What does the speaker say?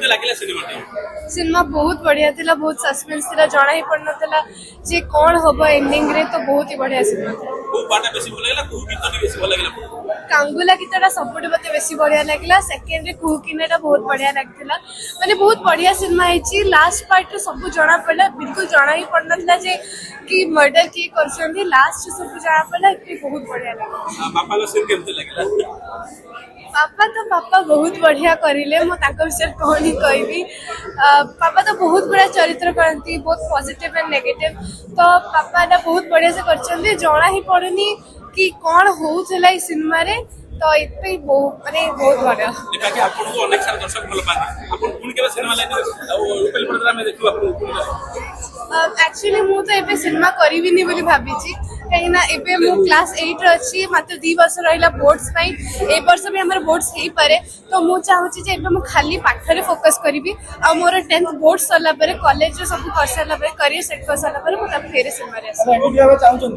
केमते लागला cinema cinema बहुत बढ़िया थिला, बहुत सस्पेंस थिला, जना ही पड़नथिला जे कौन होबो एंडिंग रे। तो बहुत ही बढ़िया सिनेमा था। को पाटा बेसी भल लागला को गीत बेसी भल लागला कांगुला गीतटा सबुठ मते बेसी बढ़िया लागला। सेकंड रे कुकिनेटा बहुत बढ़िया लागथिला। माने बहुत बढ़िया सिनेमा हेची। लास्ट पार्ट रे सब जना पड़ला, बिल्कुल जना ही पड़नथिला जे कि मर्डर की करछन। लास्ट सब जना पड़ला कि बहुत बढ़िया लागला। पापा लो सीन केमते लागला पापा बहुत बढ़िया करिले। मो ताको विषय कहानी कहबी। पापा तो बहुत बड़ा चरित्र करती, बहुत पॉजिटिव एंड नेगेटिव। तो पापा ना बहुत बढ़िया से करछन। जना ही पड़नी कि कौन होउथला ई सिनेमा रे। तो इतने बहुत माने बहुत बढ़िया। देखा कि आपन को अनेक सारा दर्शक भल पानी आपन पुन के सिनेमा लाइन रूपेल पड़ला में देखियो आपन एक्चुअली मु तो एबे सिनेमा करिबिनी बोली भाबीची। कहिना एबे मु क्लास 8 रे अछि, मात्र 2 वर्ष रहिला बोर्ड्स पई। ए वर्ष भी हमर बोर्ड्स हेई पारे। तो मु चाहूची जे एबे मु खाली पाठरे फोकस करिबी। आ मोर 10th बोर्ड सरला परे, कॉलेज रे सब कर सरला परे, करियर सेट कर सरला परे मु त फेरे सिनेमा रे आसी।